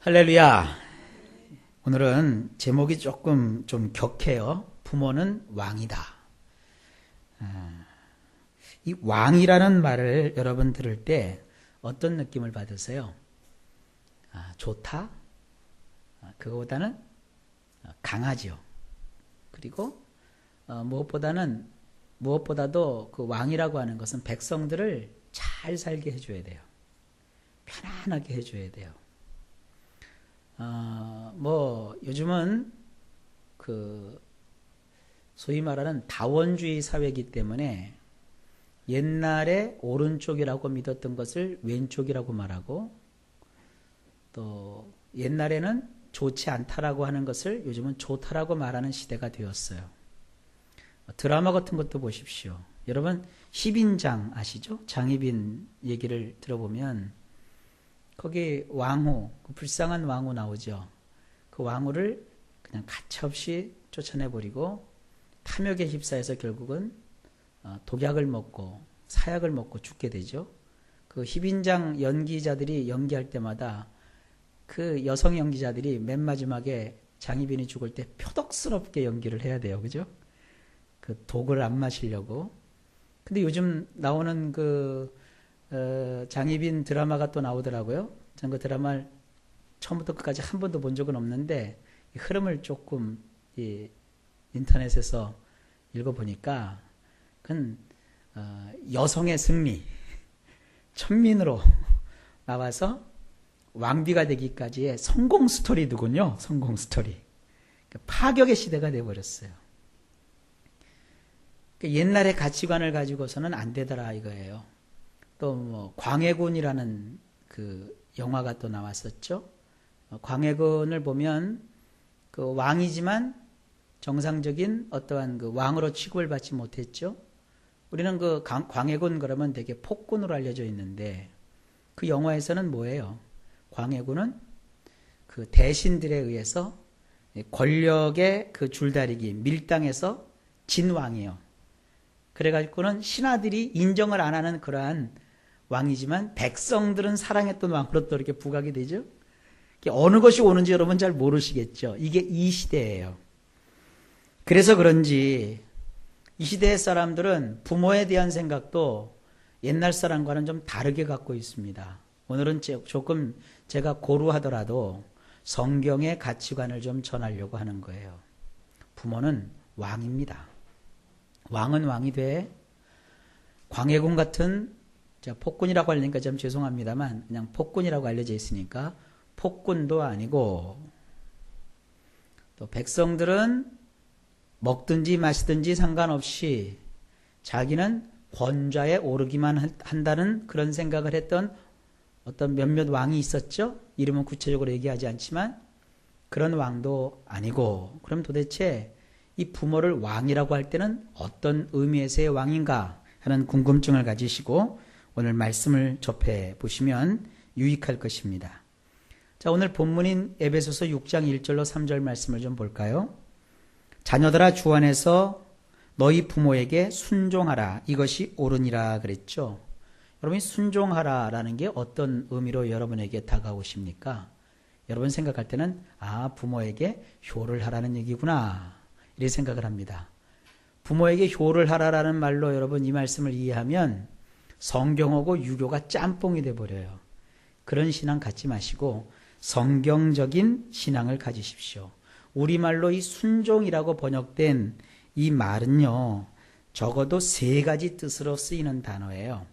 할렐루야. 오늘은 제목이 조금 좀 격해요. 부모는 왕이다. 이 왕이라는 말을 여러분 들을 때 어떤 느낌을 받으세요? 좋다? 그거보다는 강하죠. 그리고 무엇보다도 그 왕이라고 하는 것은 백성들을 잘 살게 해줘야 돼요. 편안하게 해줘야 돼요. 요즘은 소위 말하는 다원주의 사회이기 때문에 옛날에 오른쪽이라고 믿었던 것을 왼쪽이라고 말하고, 또 옛날에는 좋지 않다라고 하는 것을 요즘은 좋다라고 말하는 시대가 되었어요. 드라마 같은 것도 보십시오. 여러분 10인장 아시죠? 장희빈 얘기를 들어보면 거기 왕후, 그 불쌍한 왕후 나오죠. 그 왕후를 그냥 가차없이 쫓아내버리고 탐욕에 휩싸여서 결국은 독약을 먹고 사약을 먹고 죽게 되죠. 그 10인장 연기자들이 연기할 때마다 그 여성 연기자들이 맨 마지막에 장희빈이 죽을 때 표독스럽게 연기를 해야 돼요. 그죠? 그 독을 안 마시려고. 근데 요즘 나오는 장희빈 드라마가 또 나오더라고요. 전 그 드라마를 처음부터 끝까지 한 번도 본 적은 없는데 흐름을 조금 인터넷에서 읽어보니까 그건 여성의 승리, 천민으로 나와서 왕비가 되기까지의 성공 스토리더군요. 성공 스토리. 파격의 시대가 되어버렸어요. 옛날의 가치관을 가지고서는 안 되더라 이거예요. 또 광해군이라는 그 영화가 또 나왔었죠. 광해군을 보면 그 왕이지만 정상적인 어떠한 그 왕으로 취급을 받지 못했죠. 우리는 그 광해군 그러면 되게 폭군으로 알려져 있는데 그 영화에서는 뭐예요? 광해군은 그 대신들에 의해서 권력의 그 줄다리기 밀당에서 진 왕이에요. 그래가지고는 신하들이 인정을 안 하는 그러한 왕이지만 백성들은 사랑했던 왕으로 또 이렇게 부각이 되죠. 어느 것이 오는지 여러분 잘 모르시겠죠. 이게 이 시대예요. 그래서 그런지 이 시대의 사람들은 부모에 대한 생각도 옛날 사람과는 좀 다르게 갖고 있습니다. 오늘은 조금 제가 고루하더라도 성경의 가치관을 좀 전하려고 하는 거예요. 부모는 왕입니다. 왕은 왕이 돼. 광해군 같은, 제가 폭군이라고 하려니까 좀 죄송합니다만 그냥 폭군이라고 알려져 있으니까 폭군도 아니고, 또 백성들은 먹든지 마시든지 상관없이 자기는 권좌에 오르기만 한다는 그런 생각을 했던 어떤 몇몇 왕이 있었죠. 이름은 구체적으로 얘기하지 않지만 그런 왕도 아니고, 그럼 도대체 이 부모를 왕이라고 할 때는 어떤 의미에서의 왕인가 하는 궁금증을 가지시고 오늘 말씀을 접해 보시면 유익할 것입니다. 자, 오늘 본문인 에베소서 6장 1절로 3절 말씀을 좀 볼까요? 자녀들아 주 안에서 너희 부모에게 순종하라. 이것이 옳으니라 그랬죠. 여러분이 순종하라라는 게 어떤 의미로 여러분에게 다가오십니까? 여러분 생각할 때는 부모에게 효를 하라는 얘기구나. 이렇게 생각을 합니다. 부모에게 효를 하라라는 말로 여러분 이 말씀을 이해하면 성경하고 유교가 짬뽕이 돼버려요. 그런 신앙 갖지 마시고 성경적인 신앙을 가지십시오. 우리말로 이 순종이라고 번역된 이 말은요, 적어도 3가지 뜻으로 쓰이는 단어예요.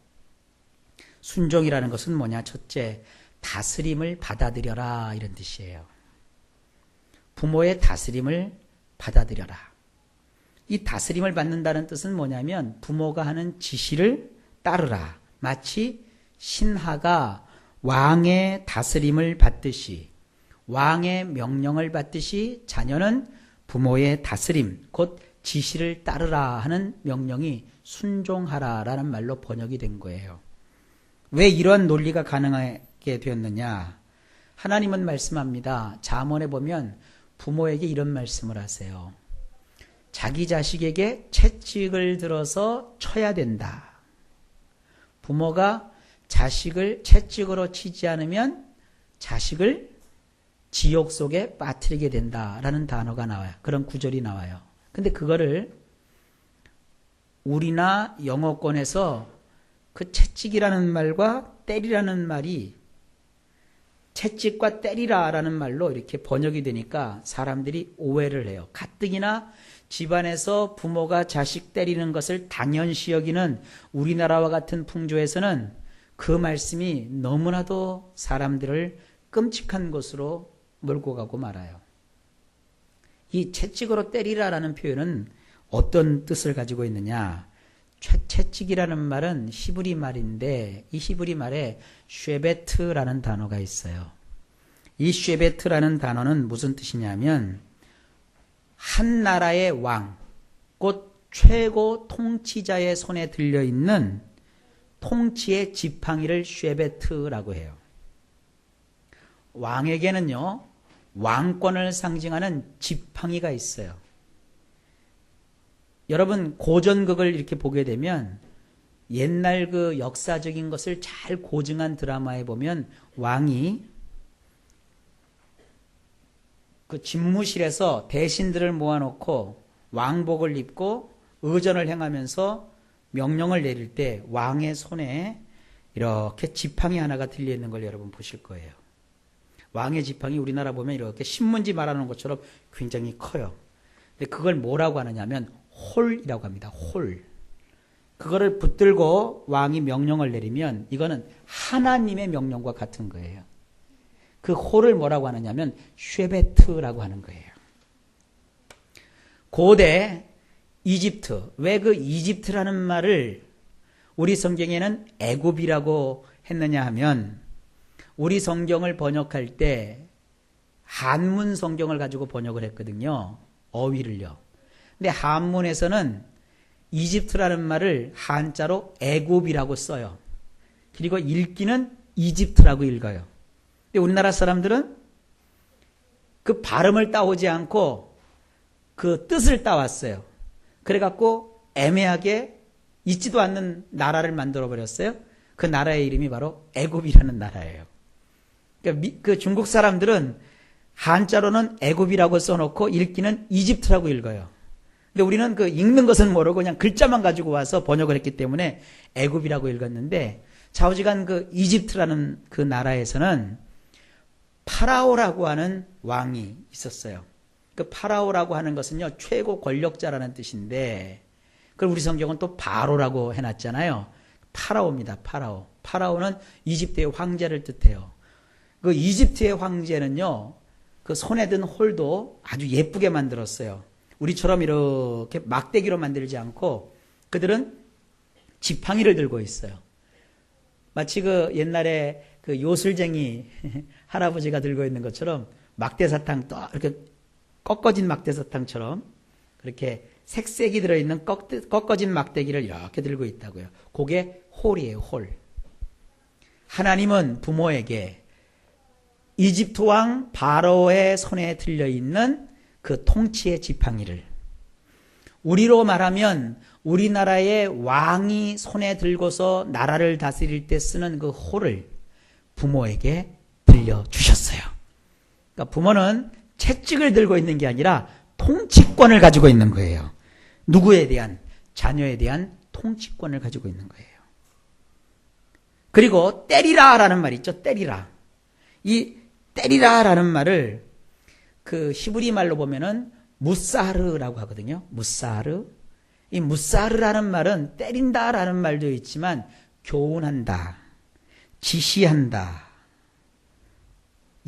순종이라는 것은 뭐냐? 첫째, 다스림을 받아들여라 이런 뜻이에요. 부모의 다스림을 받아들여라. 이 다스림을 받는다는 뜻은 뭐냐면 부모가 하는 지시를 따르라. 마치 신하가 왕의 다스림을 받듯이, 왕의 명령을 받듯이 자녀는 부모의 다스림, 곧 지시를 따르라 하는 명령이 순종하라라는 말로 번역이 된 거예요. 왜 이러한 논리가 가능하게 되었느냐? 하나님은 말씀합니다. 잠언에 보면 부모에게 이런 말씀을 하세요. 자기 자식에게 채찍을 들어서 쳐야 된다. 부모가 자식을 채찍으로 치지 않으면 자식을 지옥 속에 빠뜨리게 된다라는 단어가 나와요. 그런 구절이 나와요. 근데 그거를 우리나 영어권에서 그 채찍이라는 말과 때리라는 말이 채찍과 때리라라는 말로 이렇게 번역이 되니까 사람들이 오해를 해요. 가뜩이나 집안에서 부모가 자식 때리는 것을 당연시 여기는 우리나라와 같은 풍조에서는 그 말씀이 너무나도 사람들을 끔찍한 곳으로 몰고 가고 말아요. 이 채찍으로 때리라라는 표현은 어떤 뜻을 가지고 있느냐? 채찍이라는 말은 히브리 말인데 이 히브리 말에 쉐베트라는 단어가 있어요. 이 쉐베트라는 단어는 무슨 뜻이냐면 한 나라의 왕, 곧 최고 통치자의 손에 들려있는 통치의 지팡이를 쉐베트라고 해요. 왕에게는요, 왕권을 상징하는 지팡이가 있어요. 여러분 고전극을 이렇게 보게 되면 옛날 그 역사적인 것을 잘 고증한 드라마에 보면 왕이 그 집무실에서 대신들을 모아놓고 왕복을 입고 의전을 행하면서 명령을 내릴 때 왕의 손에 이렇게 지팡이 하나가 들려있는 걸 여러분 보실 거예요. 왕의 지팡이 우리나라 보면 이렇게 신문지 말하는 것처럼 굉장히 커요. 근데 그걸 뭐라고 하느냐 하면 홀이라고 합니다. 홀. 그거를 붙들고 왕이 명령을 내리면 이거는 하나님의 명령과 같은 거예요. 그 홀을 뭐라고 하느냐 하면 쉐베트라고 하는 거예요. 고대 이집트, 왜 그 이집트라는 말을 우리 성경에는 애굽이라고 했느냐 하면 우리 성경을 번역할 때 한문 성경을 가지고 번역을 했거든요. 어휘를요. 근데 한문에서는 이집트라는 말을 한자로 애굽이라고 써요. 그리고 읽기는 이집트라고 읽어요. 근데 우리나라 사람들은 그 발음을 따오지 않고 그 뜻을 따왔어요. 그래갖고 애매하게 있지도 않는 나라를 만들어 버렸어요. 그 나라의 이름이 바로 애굽이라는 나라예요. 그러니까 그 중국 사람들은 한자로는 애굽이라고 써놓고 읽기는 이집트라고 읽어요. 근데 우리는 그 읽는 것은 모르고 그냥 글자만 가지고 와서 번역을 했기 때문에 애굽이라고 읽었는데 좌우지간 그 이집트라는 그 나라에서는 파라오라고 하는 왕이 있었어요. 그 파라오라고 하는 것은요, 최고 권력자라는 뜻인데 그걸 우리 성경은 또 바로라고 해놨잖아요. 파라오입니다. 파라오. 파라오는 이집트의 황제를 뜻해요. 그 이집트의 황제는요, 그 손에 든 홀도 아주 예쁘게 만들었어요. 우리처럼 이렇게 막대기로 만들지 않고 그들은 지팡이를 들고 있어요. 마치 그 옛날에 그 요술쟁이 할아버지가 들고 있는 것처럼 막대사탕 또 이렇게 꺾어진 막대사탕처럼 그렇게 색색이 들어있는 꺾어진 막대기를 이렇게 들고 있다고요. 그게 홀이에요. 홀. 하나님은 부모에게 이집트 왕 바로의 손에 들려있는 그 통치의 지팡이를, 우리로 말하면 우리나라의 왕이 손에 들고서 나라를 다스릴 때 쓰는 그 홀을 부모에게 들려주셨어요. 그러니까 부모는 채찍을 들고 있는 게 아니라 통치권을 가지고 있는 거예요. 누구에 대한? 자녀에 대한 통치권을 가지고 있는 거예요. 그리고 때리라라는 말이 있죠. 때리라. 이 때리라라는 말을 그 히브리 말로 보면은 무사르라고 하거든요. 무사르. 이 무사르라는 말은 때린다라는 말도 있지만 교훈한다, 지시한다,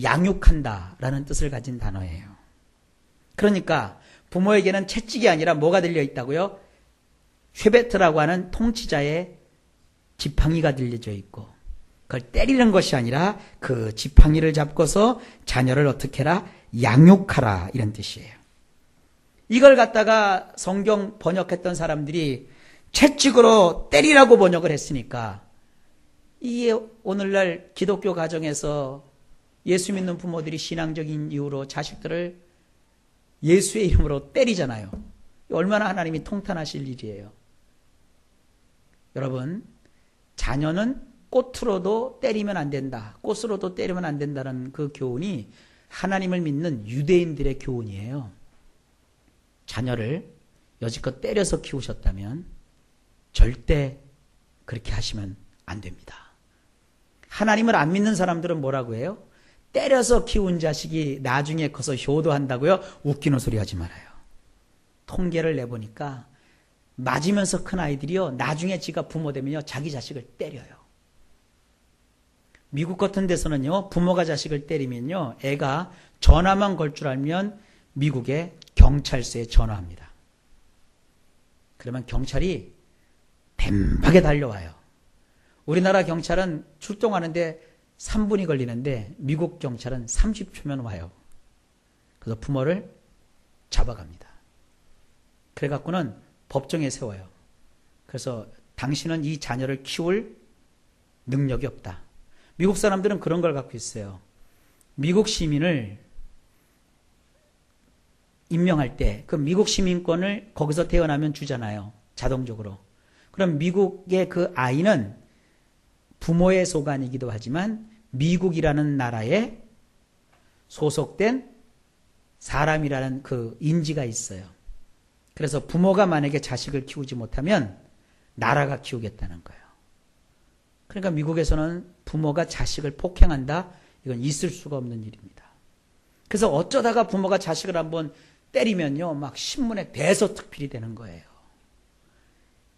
양육한다라는 뜻을 가진 단어예요. 그러니까 부모에게는 채찍이 아니라 뭐가 들려 있다고요? 쉐베트라고 하는 통치자의 지팡이가 들려져 있고, 그걸 때리는 것이 아니라 그 지팡이를 잡고서 자녀를 어떻게 해라? 양육하라, 이런 뜻이에요. 이걸 갖다가 성경 번역했던 사람들이 채찍으로 때리라고 번역을 했으니까 이게 오늘날 기독교 가정에서 예수 믿는 부모들이 신앙적인 이유로 자식들을 예수의 이름으로 때리잖아요. 얼마나 하나님이 통탄하실 일이에요. 여러분, 자녀는 꽃으로도 때리면 안 된다, 꽃으로도 때리면 안 된다는 그 교훈이 하나님을 믿는 유대인들의 교훈이에요. 자녀를 여지껏 때려서 키우셨다면 절대 그렇게 하시면 안 됩니다. 하나님을 안 믿는 사람들은 뭐라고 해요? 때려서 키운 자식이 나중에 커서 효도한다고요? 웃기는 소리 하지 말아요. 통계를 내보니까 맞으면서 큰 아이들이요, 나중에 지가 부모 되면요, 자기 자식을 때려요. 미국 같은 데서는요, 부모가 자식을 때리면요, 애가 전화만 걸 줄 알면 미국의 경찰서에 전화합니다. 그러면 경찰이 뱀박에 달려와요. 우리나라 경찰은 출동하는데 3분이 걸리는데 미국 경찰은 30초면 와요. 그래서 부모를 잡아갑니다. 그래갖고는 법정에 세워요. 그래서 당신은 이 자녀를 키울 능력이 없다. 미국 사람들은 그런 걸 갖고 있어요. 미국 시민을 임명할 때 그 미국 시민권을 거기서 태어나면 주잖아요. 자동적으로. 그럼 미국의 그 아이는 부모의 소관이기도 하지만 미국이라는 나라에 소속된 사람이라는 그 인지가 있어요. 그래서 부모가 만약에 자식을 키우지 못하면 나라가 키우겠다는 거예요. 그러니까 미국에서는 부모가 자식을 폭행한다? 이건 있을 수가 없는 일입니다. 그래서 어쩌다가 부모가 자식을 한번 때리면요, 막 신문에 대서특필이 되는 거예요.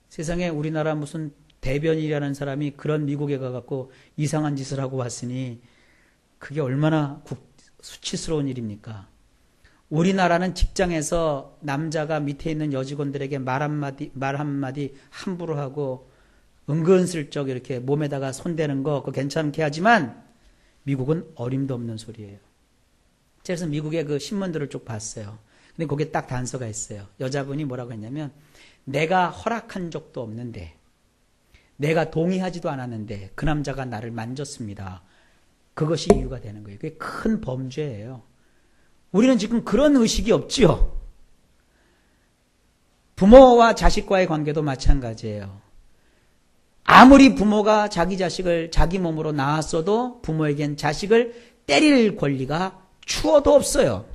세상에 우리나라 무슨 대변인이라는 사람이 그런 미국에 가갖고 이상한 짓을 하고 왔으니 그게 얼마나 수치스러운 일입니까? 우리나라는 직장에서 남자가 밑에 있는 여직원들에게 말 한마디 함부로 하고 은근슬쩍 이렇게 몸에다가 손대는 거 그거 괜찮게 하지만 미국은 어림도 없는 소리예요. 그래서 미국의 그 신문들을 쭉 봤어요. 근데 거기에 딱 단서가 있어요. 여자분이 뭐라고 했냐면 내가 허락한 적도 없는데 내가 동의하지도 않았는데 그 남자가 나를 만졌습니다. 그것이 이유가 되는 거예요. 그게 큰 범죄예요. 우리는 지금 그런 의식이 없지요. 부모와 자식과의 관계도 마찬가지예요. 아무리 부모가 자기 자식을 자기 몸으로 낳았어도 부모에겐 자식을 때릴 권리가 추워도 없어요.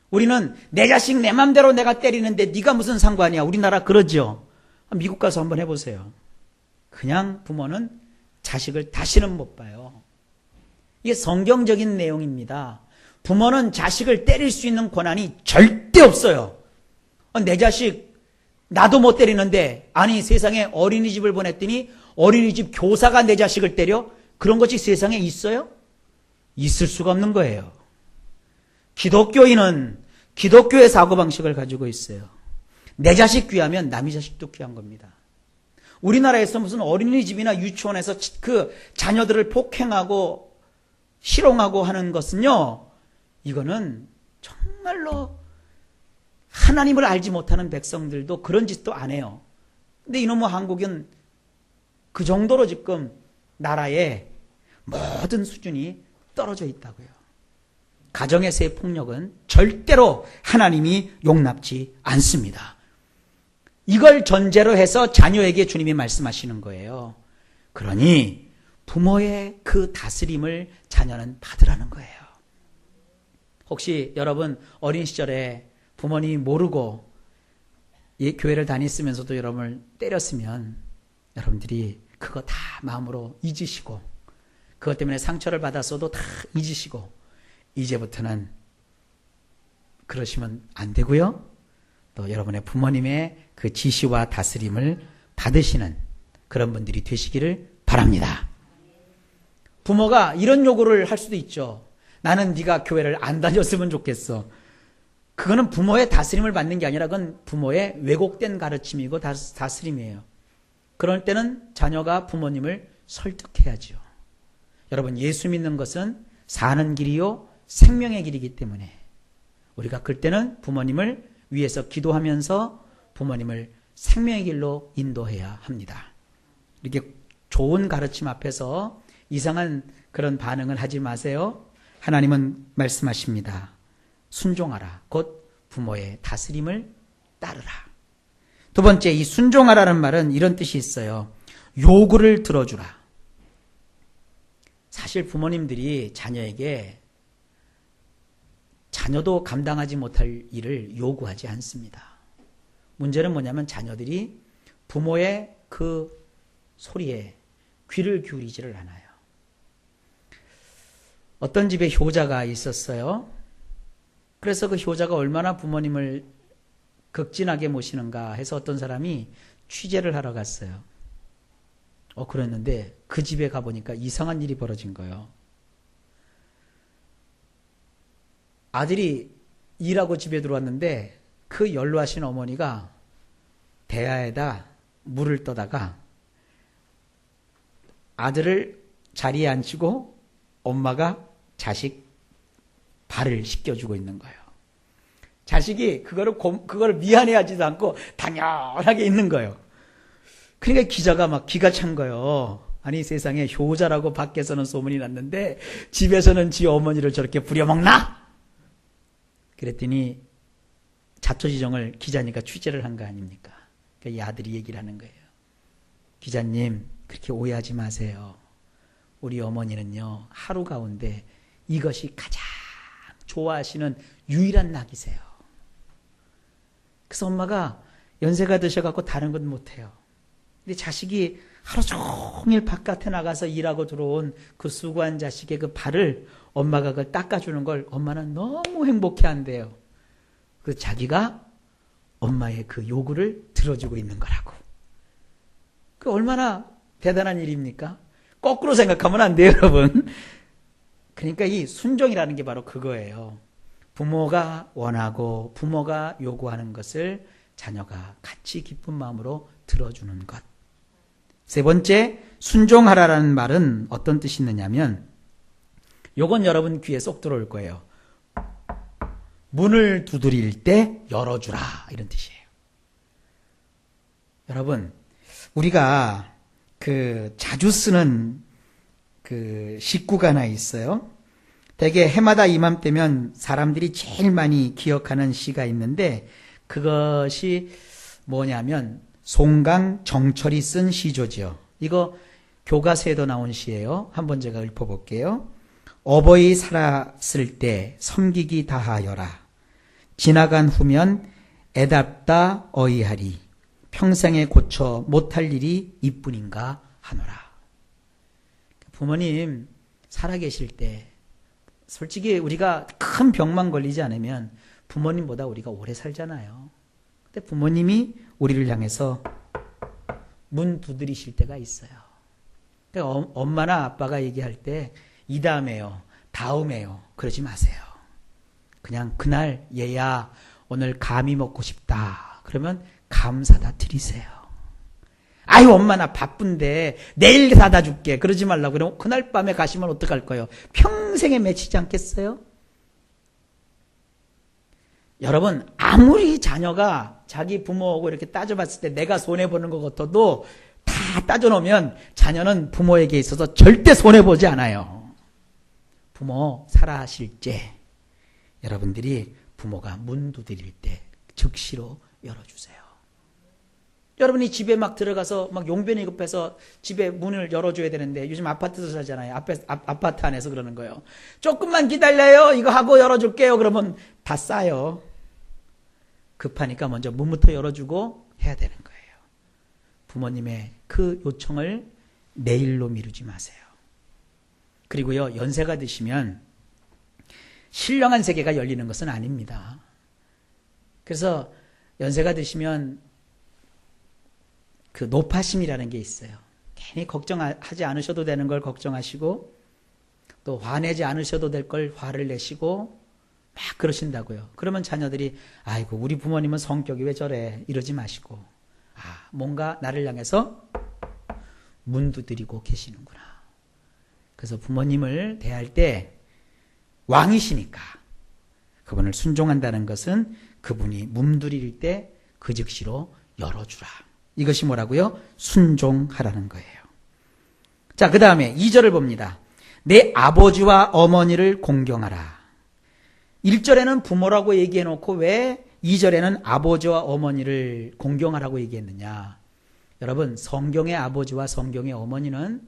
우리는 내 자식 내 맘대로 내가 때리는데 네가 무슨 상관이야. 우리나라 그러죠. 미국 가서 한번 해보세요. 그냥 부모는 자식을 다시는 못 봐요. 이게 성경적인 내용입니다. 부모는 자식을 때릴 수 있는 권한이 절대 없어요. 내 자식 나도 못 때리는데 아니 세상에 어린이집을 보냈더니 어린이집 교사가 내 자식을 때려? 그런 것이 세상에 있어요? 있을 수가 없는 거예요. 기독교인은 기독교의 사고방식을 가지고 있어요. 내 자식 귀하면 남의 자식도 귀한 겁니다. 우리나라에서 무슨 어린이집이나 유치원에서 그 자녀들을 폭행하고 실용하고 하는 것은요, 이거는 정말로 하나님을 알지 못하는 백성들도 그런 짓도 안 해요. 근데 이놈의 한국은 그 정도로 지금 나라의 모든 수준이 떨어져 있다고요. 가정에서의 폭력은 절대로 하나님이 용납지 않습니다. 이걸 전제로 해서 자녀에게 주님이 말씀하시는 거예요. 그러니 부모의 그 다스림을 자녀는 받으라는 거예요. 혹시 여러분 어린 시절에 부모님이 모르고 교회를 다녔으면서도 여러분을 때렸으면 여러분들이 그거 다 마음으로 잊으시고 그것 때문에 상처를 받았어도 다 잊으시고 이제부터는 그러시면 안 되고요. 또 여러분의 부모님의 그 지시와 다스림을 받으시는 그런 분들이 되시기를 바랍니다. 부모가 이런 요구를 할 수도 있죠. 나는 네가 교회를 안 다녔으면 좋겠어. 그거는 부모의 다스림을 받는 게 아니라 그건 부모의 왜곡된 가르침이고 다스림이에요. 그럴 때는 자녀가 부모님을 설득해야죠. 여러분, 예수 믿는 것은 사는 길이요 생명의 길이기 때문에 우리가 그때는 부모님을 위해서 기도하면서 부모님을 생명의 길로 인도해야 합니다. 이렇게 좋은 가르침 앞에서 이상한 그런 반응을 하지 마세요. 하나님은 말씀하십니다. 순종하라. 곧 부모의 다스림을 따르라. 두 번째, 이 순종하라는 말은 이런 뜻이 있어요. 요구를 들어주라. 사실 부모님들이 자녀에게 자녀도 감당하지 못할 일을 요구하지 않습니다. 문제는 뭐냐면 자녀들이 부모의 그 소리에 귀를 기울이지를 않아요. 어떤 집에 효자가 있었어요. 그래서 그 효자가 얼마나 부모님을 극진하게 모시는가 해서 어떤 사람이 취재를 하러 갔어요. 그랬는데 그 집에 가보니까 이상한 일이 벌어진 거예요. 아들이 일하고 집에 들어왔는데 그 연로하신 어머니가 대야에다 물을 떠다가 아들을 자리에 앉히고 엄마가 자식 발을 씻겨주고 있는 거예요. 자식이 그거를 미안해하지도 않고 당연하게 있는 거예요. 그러니까 기자가 막 기가 찬 거예요. 아니 세상에 효자라고 밖에서는 소문이 났는데 집에서는 지 어머니를 저렇게 부려먹나? 그랬더니 자초지종을 기자니까 취재를 한 거 아닙니까? 그러니까 이 아들이 얘기를 하는 거예요. 기자님 그렇게 오해하지 마세요. 우리 어머니는요 하루 가운데 이것이 가장 좋아하시는 유일한 낙이세요. 그래서 엄마가 연세가 드셔갖고 다른 건 못해요. 근데 자식이 하루 종일 바깥에 나가서 일하고 들어온 그 수고한 자식의 그 발을 엄마가 그걸 닦아주는 걸 엄마는 너무 행복해 한대요. 그 자기가 엄마의 그 요구를 들어주고 있는 거라고. 그 얼마나 대단한 일입니까? 거꾸로 생각하면 안 돼요, 여러분. 그러니까 이 순종이라는 게 바로 그거예요. 부모가 원하고 부모가 요구하는 것을 자녀가 같이 기쁜 마음으로 들어주는 것. 세 번째, 순종하라라는 말은 어떤 뜻이 있느냐면 요건 여러분 귀에 쏙 들어올 거예요. 문을 두드릴 때 열어주라 이런 뜻이에요. 여러분 우리가 자주 쓰는 식구가 하나 있어요. 대개 해마다 이맘때면 사람들이 제일 많이 기억하는 시가 있는데 그것이 뭐냐면 송강 정철이 쓴 시조죠. 이거 교과서에도 나온 시예요. 한번 제가 읊어볼게요. 어버이 살았을 때 섬기기 다하여라. 지나간 후면 애답다 어이하리. 평생에 고쳐 못할 일이 이뿐인가 하노라. 부모님 살아계실 때 솔직히 우리가 큰 병만 걸리지 않으면 부모님보다 우리가 오래 살잖아요. 근데 부모님이 우리를 향해서 문 두드리실 때가 있어요. 그러니까 엄마나 아빠가 얘기할 때 이 다음에요, 다음에요 그러지 마세요. 그냥 그날 얘야 오늘 감이 먹고 싶다 그러면 감 사다 드리세요. 아유 엄마 나 바쁜데 내일 사다 줄게 그러지 말라고. 그러면 그날 밤에 가시면 어떡할 거예요? 평생에 맺히지 않겠어요? 여러분 아무리 자녀가 자기 부모하고 이렇게 따져봤을 때 내가 손해보는 것 같아도 다 따져놓으면 자녀는 부모에게 있어서 절대 손해보지 않아요. 부모 살아하실 때 여러분들이 부모가 문 두드릴 때 즉시로 열어주세요. 여러분이 집에 막 들어가서 막 용변이 급해서 집에 문을 열어줘야 되는데 요즘 아파트에서 살잖아요. 아파트 안에서 그러는 거예요. 조금만 기다려요. 이거 하고 열어줄게요. 그러면 다 싸요. 급하니까 먼저 문부터 열어주고 해야 되는 거예요. 부모님의 그 요청을 내일로 미루지 마세요. 그리고요, 연세가 드시면 신령한 세계가 열리는 것은 아닙니다. 그래서 연세가 드시면 그 노파심이라는 게 있어요. 괜히 걱정하지 않으셔도 되는 걸 걱정하시고 또 화내지 않으셔도 될 걸 화를 내시고 막 그러신다고요. 그러면 자녀들이 아이고 우리 부모님은 성격이 왜 저래 이러지 마시고 뭔가 나를 향해서 문 두드리고 계시는구나. 그래서 부모님을 대할 때 왕이시니까 그분을 순종한다는 것은 그분이 문두릴 때 그 즉시로 열어주라. 이것이 뭐라고요? 순종하라는 거예요. 자, 그 다음에 2절을 봅니다. 내 아버지와 어머니를 공경하라. 1절에는 부모라고 얘기해놓고 왜 2절에는 아버지와 어머니를 공경하라고 얘기했느냐. 여러분 성경의 아버지와 성경의 어머니는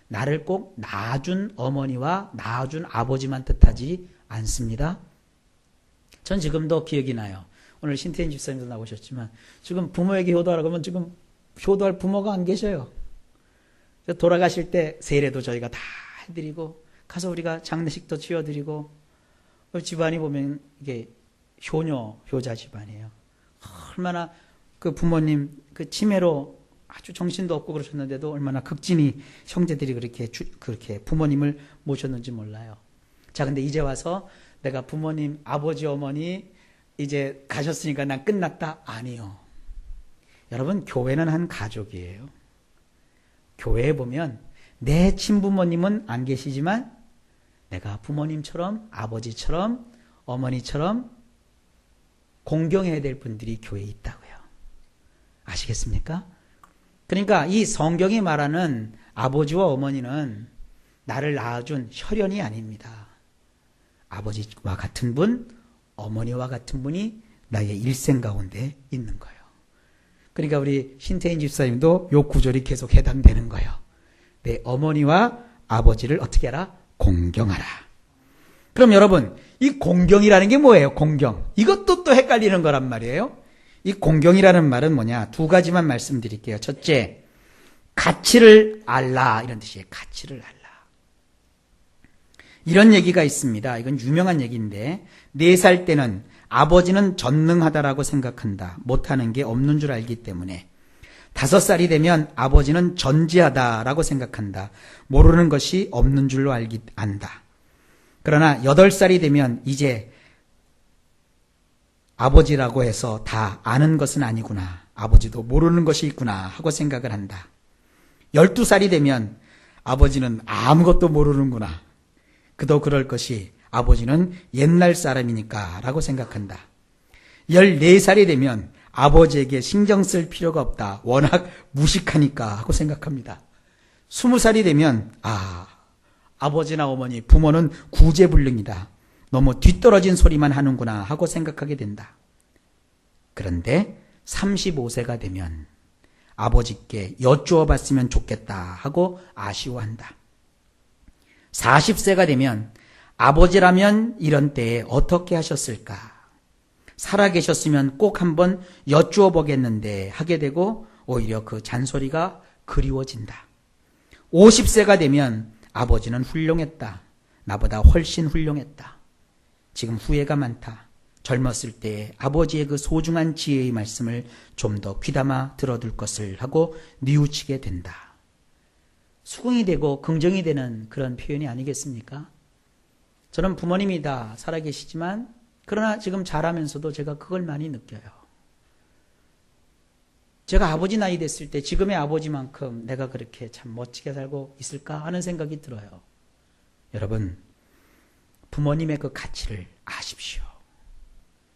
나를 꼭 낳아준 어머니와 낳아준 아버지만 뜻하지 않습니다. 전 지금도 기억이 나요. 오늘 신태인 집사님도 나오셨지만 지금 부모에게 효도하라고 하면 지금 효도할 부모가 안 계셔요. 돌아가실 때 세례도 저희가 다 해드리고 가서 우리가 장례식도 치워드리고 집안이 보면 이게 효자 집안이에요. 얼마나 그 부모님 그 치매로 아주 정신도 없고 그러셨는데도 얼마나 극진히 형제들이 그렇게 부모님을 모셨는지 몰라요. 자, 근데 이제 와서 내가 부모님, 아버지, 어머니 이제 가셨으니까 난 끝났다? 아니요. 여러분, 교회는 한 가족이에요. 교회에 보면 내 친부모님은 안 계시지만 내가 부모님처럼 아버지처럼 어머니처럼 공경해야 될 분들이 교회에 있다고요. 아시겠습니까? 그러니까 이 성경이 말하는 아버지와 어머니는 나를 낳아준 혈연이 아닙니다. 아버지와 같은 분, 어머니와 같은 분이 나의 일생 가운데 있는 거예요. 그러니까 우리 신태인 집사님도 요 구절이 계속 해당되는 거예요. 내 어머니와 아버지를 어떻게 하라? 공경하라. 그럼 여러분, 이 공경이라는 게 뭐예요? 공경. 이것도 또 헷갈리는 거란 말이에요. 이 공경이라는 말은 뭐냐? 두 가지만 말씀드릴게요. 첫째, 가치를 알라 이런 뜻이에요. 가치를 알라. 이런 얘기가 있습니다. 이건 유명한 얘기인데 4살 때는 아버지는 전능하다라고 생각한다. 못하는 게 없는 줄 알기 때문에 5살이 되면 아버지는 전지하다라고 생각한다. 모르는 것이 없는 줄로 안다. 그러나 8살이 되면 이제 아버지라고 해서 다 아는 것은 아니구나. 아버지도 모르는 것이 있구나 하고 생각을 한다. 12살이 되면 아버지는 아무것도 모르는구나. 그도 그럴 것이 아버지는 옛날 사람이니까 라고 생각한다. 14살이 되면 아버지에게 신경 쓸 필요가 없다. 워낙 무식하니까 하고 생각합니다. 20살이 되면 아버지나 어머니, 부모는 구제불능이다. 너무 뒤떨어진 소리만 하는구나 하고 생각하게 된다. 그런데 35세가 되면 아버지께 여쭈어 봤으면 좋겠다 하고 아쉬워한다. 40세가 되면 아버지라면 이런 때에 어떻게 하셨을까? 살아계셨으면 꼭 한번 여쭈어 보겠는데 하게 되고 오히려 그 잔소리가 그리워진다. 50세가 되면 아버지는 훌륭했다. 나보다 훨씬 훌륭했다. 지금 후회가 많다. 젊었을 때 아버지의 그 소중한 지혜의 말씀을 좀 더 귀담아 들어둘 것을 하고 뉘우치게 된다. 수긍이 되고 긍정이 되는 그런 표현이 아니겠습니까? 저는 부모님이 다 살아계시지만 그러나 지금 자라면서도 제가 그걸 많이 느껴요. 제가 아버지 나이 됐을 때 지금의 아버지만큼 내가 그렇게 참 멋지게 살고 있을까 하는 생각이 들어요. 여러분, 부모님의 그 가치를 아십시오.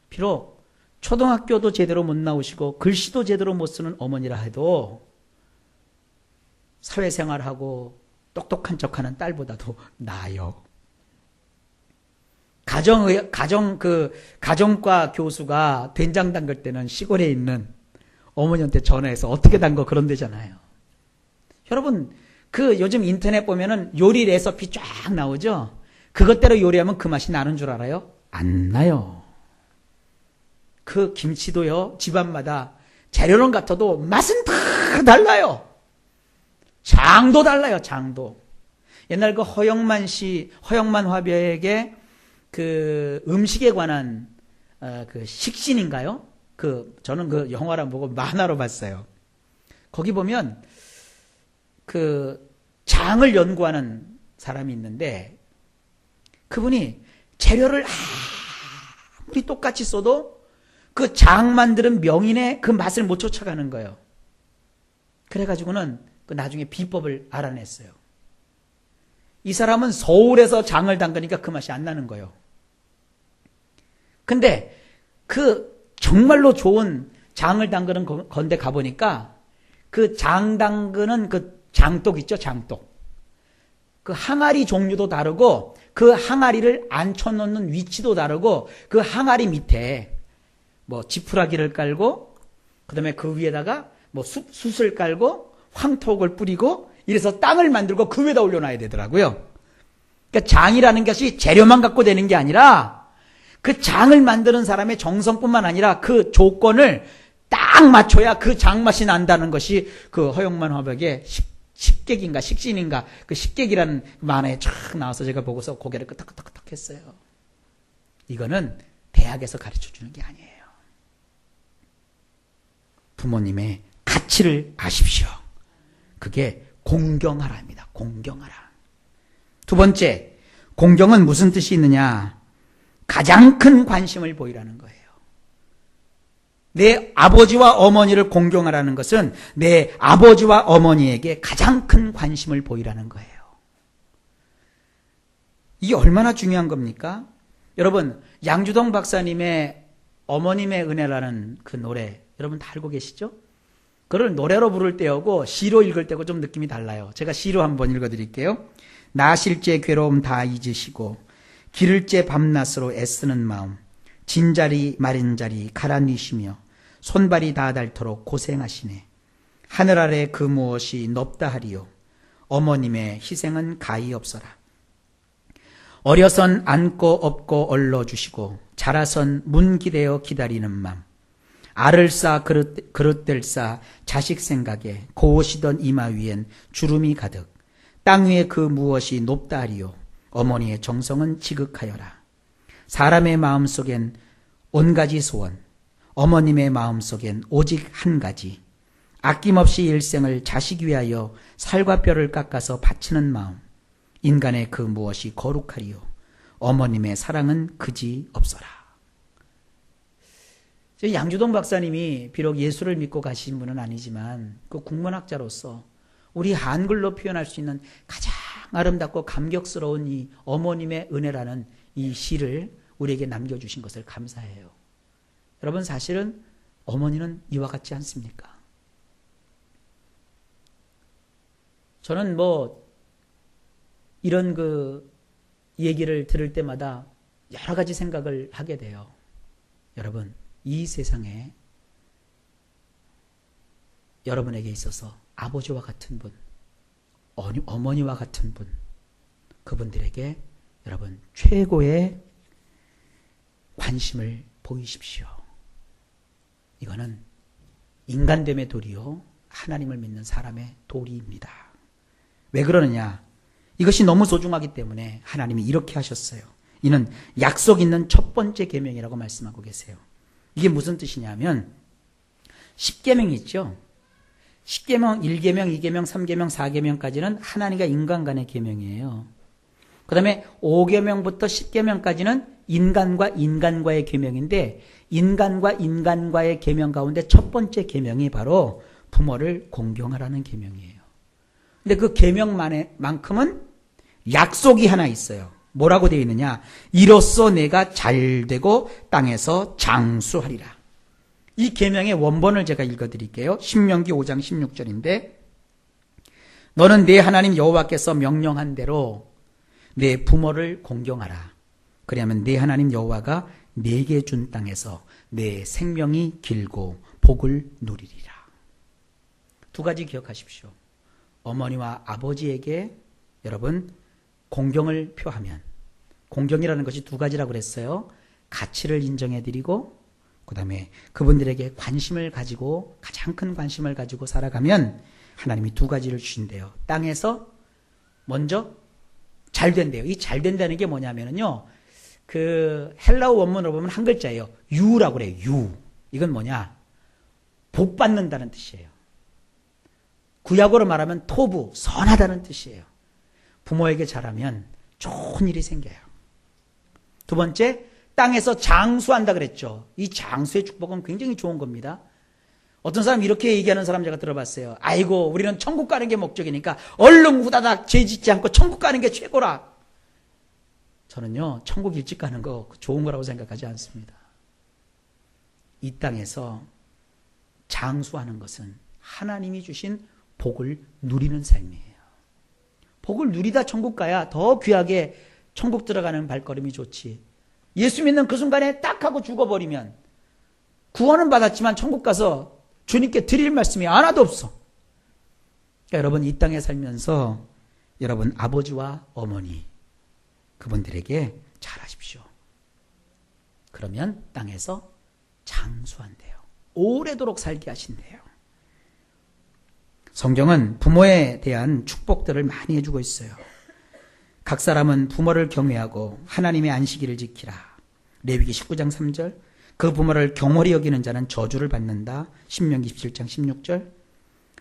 비록 초등학교도 제대로 못 나오시고 글씨도 제대로 못 쓰는 어머니라 해도 사회생활하고 똑똑한 척하는 딸보다도 나아요. 가정과 교수가 된장 담글 때는 시골에 있는 어머니한테 전화해서 어떻게 담궈 그런 데잖아요. 여러분, 그 요즘 인터넷 보면은 요리 레시피 쫙 나오죠? 그것대로 요리하면 그 맛이 나는 줄 알아요? 안 나요. 그 김치도요, 집안마다 재료는 같아도 맛은 다 달라요. 장도 달라요, 장도. 옛날 그 허영만 화백의 그 음식에 관한 그 식신인가요? 저는 그 영화를 보고 만화로 봤어요. 거기 보면 그 장을 연구하는 사람이 있는데 그분이 재료를 아무리 똑같이 써도 그 장 만드는 명인의 그 맛을 못 쫓아가는 거예요. 그래가지고는 그 나중에 비법을 알아냈어요. 이 사람은 서울에서 장을 담그니까 그 맛이 안 나는 거예요. 근데 그 정말로 좋은 장을 담그는 건데 가보니까 그 장 담그는 그 장독 있죠, 장독. 그 항아리 종류도 다르고 그 항아리를 앉혀놓는 위치도 다르고 그 항아리 밑에 뭐 지푸라기를 깔고 그다음에 그 위에다가 뭐 숯을 깔고 황토를 뿌리고 이래서 땅을 만들고 그 위에다 올려놔야 되더라고요. 그러니까 장이라는 것이 재료만 갖고 되는 게 아니라 그 장을 만드는 사람의 정성뿐만 아니라 그 조건을 딱 맞춰야 그 장맛이 난다는 것이 그 허영만 화백의 식객인가 식신인가 그 식객이라는 만화에 쫙 나와서 제가 보고서 고개를 끄덕끄덕 했어요. 이거는 대학에서 가르쳐 주는 게 아니에요. 부모님의 가치를 아십시오. 그게 공경하라입니다. 공경하라. 두 번째, 공경은 무슨 뜻이 있느냐? 가장 큰 관심을 보이라는 거예요. 내 아버지와 어머니를 공경하라는 것은 내 아버지와 어머니에게 가장 큰 관심을 보이라는 거예요. 이게 얼마나 중요한 겁니까? 여러분, 양주동 박사님의 어머님의 은혜라는 그 노래 여러분 다 알고 계시죠? 그걸 노래로 부를 때하고 시로 읽을 때하고 좀 느낌이 달라요. 제가 시로 한번 읽어드릴게요. 나실제 괴로움 다 잊으시고 기를제 밤낮으로 애쓰는 마음 진자리 마른자리 가라뉘시며 손발이 다 닳도록 고생하시네. 하늘 아래 그 무엇이 높다 하리요. 어머님의 희생은 가히 없어라. 어려선 안고 업고 얼러주시고 자라선 문기대어 기다리는 맘 알을 싸 그릇들 싸 자식 생각에 고우시던 이마 위엔 주름이 가득 땅 위에 그 무엇이 높다 하리요. 어머니의 정성은 지극하여라. 사람의 마음속엔 온가지 소원 어머님의 마음속엔 오직 한 가지 아낌없이 일생을 자식 위하여 살과 뼈를 깎아서 바치는 마음 인간의 그 무엇이 거룩하리요. 어머님의 사랑은 그지 없어라. 양주동 박사님이 비록 예수를 믿고 가신 분은 아니지만 그 국문학자로서 우리 한글로 표현할 수 있는 가장 아름답고 감격스러운 이 어머님의 은혜라는 이 시를 우리에게 남겨주신 것을 감사해요. 여러분 사실은 어머니는 이와 같지 않습니까? 저는 이런 그 얘기를 들을 때마다 여러 가지 생각을 하게 돼요. 여러분, 이 세상에 여러분에게 있어서 아버지와 같은 분, 어머니와 같은 분, 그분들에게 여러분 최고의 관심을 보이십시오. 이거는 인간됨의 도리요, 하나님을 믿는 사람의 도리입니다. 왜 그러느냐? 이것이 너무 소중하기 때문에 하나님이 이렇게 하셨어요. 이는 약속 있는 첫 번째 계명이라고 말씀하고 계세요. 이게 무슨 뜻이냐면 10계명이 있죠. 10계명, 1계명, 2계명, 3계명, 4계명까지는 하나님과 인간 간의 계명이에요. 그 다음에 5계명부터 10계명까지는 인간과 인간과의 계명인데 인간과 인간과의 계명 가운데 첫 번째 계명이 바로 부모를 공경하라는 계명이에요. 근데 그 계명만큼은 약속이 하나 있어요. 뭐라고 되어 있느냐? 이로써 내가 잘되고 땅에서 장수하리라. 이 계명의 원본을 제가 읽어드릴게요. 신명기 5장 16절인데 너는 내 하나님 여호와께서 명령한 대로 내 부모를 공경하라. 그러면 내 하나님 여호와가 내게 준 땅에서 내 생명이 길고 복을 누리리라. 두 가지 기억하십시오. 어머니와 아버지에게 여러분 공경을 표하면 공경이라는 것이 두 가지라고 그랬어요. 가치를 인정해드리고 그 다음에 그분들에게 관심을 가지고 가장 큰 관심을 가지고 살아가면 하나님이 두 가지를 주신대요. 땅에서 먼저 잘 된대요. 이 잘 된다는 게 뭐냐면요. 그 헬라어 원문으로 보면 한 글자예요. 유라고 그래요. 유. 이건 뭐냐? 복 받는다는 뜻이에요. 구약어로 말하면 토부, 선하다는 뜻이에요. 부모에게 잘하면 좋은 일이 생겨요. 두 번째, 땅에서 장수한다 그랬죠. 이 장수의 축복은 굉장히 좋은 겁니다. 어떤 사람 이렇게 얘기하는 사람 제가 들어봤어요. 아이고 우리는 천국 가는 게 목적이니까 얼른 후다닥 죄 짓지 않고 천국 가는 게 최고라. 저는요 천국 일찍 가는 거 좋은 거라고 생각하지 않습니다. 이 땅에서 장수하는 것은 하나님이 주신 복을 누리는 삶이에요. 복을 누리다 천국 가야 더 귀하게 천국 들어가는 발걸음이 좋지. 예수 믿는 그 순간에 딱 하고 죽어버리면 구원은 받았지만 천국 가서 주님께 드릴 말씀이 하나도 없어. 그러니까 여러분 이 땅에 살면서 여러분 아버지와 어머니 그분들에게 잘하십시오. 그러면 땅에서 장수한대요. 오래도록 살게 하신대요. 성경은 부모에 대한 축복들을 많이 해주고 있어요. 각 사람은 부모를 경외하고 하나님의 안식일을 지키라. 레위기 19장 3절. 그 부모를 경홀히 여기는 자는 저주를 받는다. 신명기 17장 16절.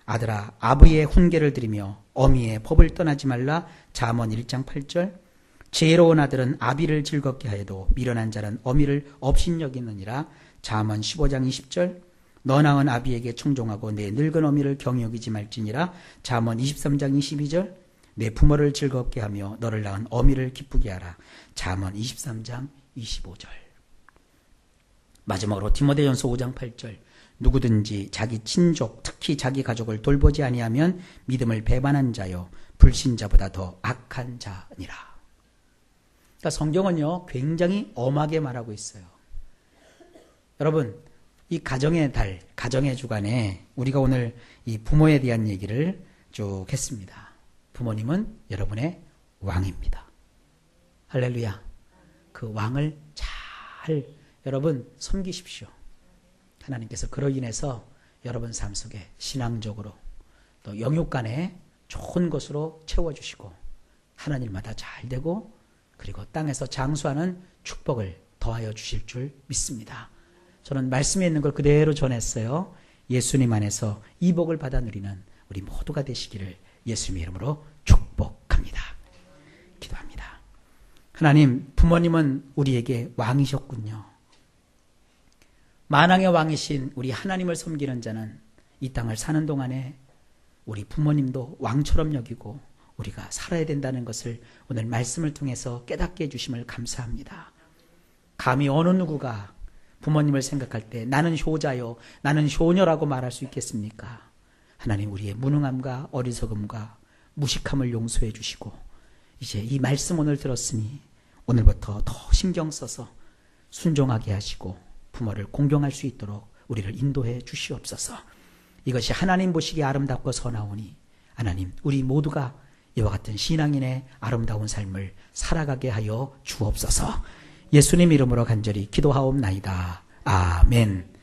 아들아 아버지의 훈계를 들으며 어미의 법을 떠나지 말라. 잠언 1장 8절. 지혜로운 아들은 아비를 즐겁게 하여도 미련한 자는 어미를 업신여기느니라. 잠언 15장 20절. 너 낳은 아비에게 청종하고 내 늙은 어미를 경히 여기지 말지니라. 잠언 23장 22절. 내 부모를 즐겁게 하며 너를 낳은 어미를 기쁘게 하라. 잠언 23장 25절. 마지막으로 디모데전서 5장 8절. 누구든지 자기 친족 특히 자기 가족을 돌보지 아니하면 믿음을 배반한 자요 불신자보다 더 악한 자니라. 그러니까 성경은요 굉장히 엄하게 말하고 있어요. 여러분 이 가정의 달, 가정의 주간에 우리가 오늘 이 부모에 대한 얘기를 쭉 했습니다. 부모님은 여러분의 왕입니다. 할렐루야. 그 왕을 잘 여러분 섬기십시오. 하나님께서 그로 인해서 여러분 삶 속에 신앙적으로 또 영육간에 좋은 것으로 채워주시고 하나님마다 잘 되고 그리고 땅에서 장수하는 축복을 더하여 주실 줄 믿습니다. 저는 말씀에 있는 걸 그대로 전했어요. 예수님 안에서 이 복을 받아 누리는 우리 모두가 되시기를 예수님의 이름으로 축복합니다. 기도합니다. 하나님, 부모님은 우리에게 왕이셨군요. 만왕의 왕이신 우리 하나님을 섬기는 자는 이 땅을 사는 동안에 우리 부모님도 왕처럼 여기고 우리가 살아야 된다는 것을 오늘 말씀을 통해서 깨닫게 해주심을 감사합니다. 감히 어느 누구가 부모님을 생각할 때 나는 효자요, 나는 효녀라고 말할 수 있겠습니까? 하나님 우리의 무능함과 어리석음과 무식함을 용서해 주시고 이제 이 말씀 오늘 들었으니 오늘부터 더 신경 써서 순종하게 하시고 부모를 공경할 수 있도록 우리를 인도해 주시옵소서. 이것이 하나님 보시기에 아름답고 선하오니 하나님 우리 모두가 이와 같은 신앙인의 아름다운 삶을 살아가게 하여 주옵소서. 예수님 이름으로 간절히 기도하옵나이다. 아멘.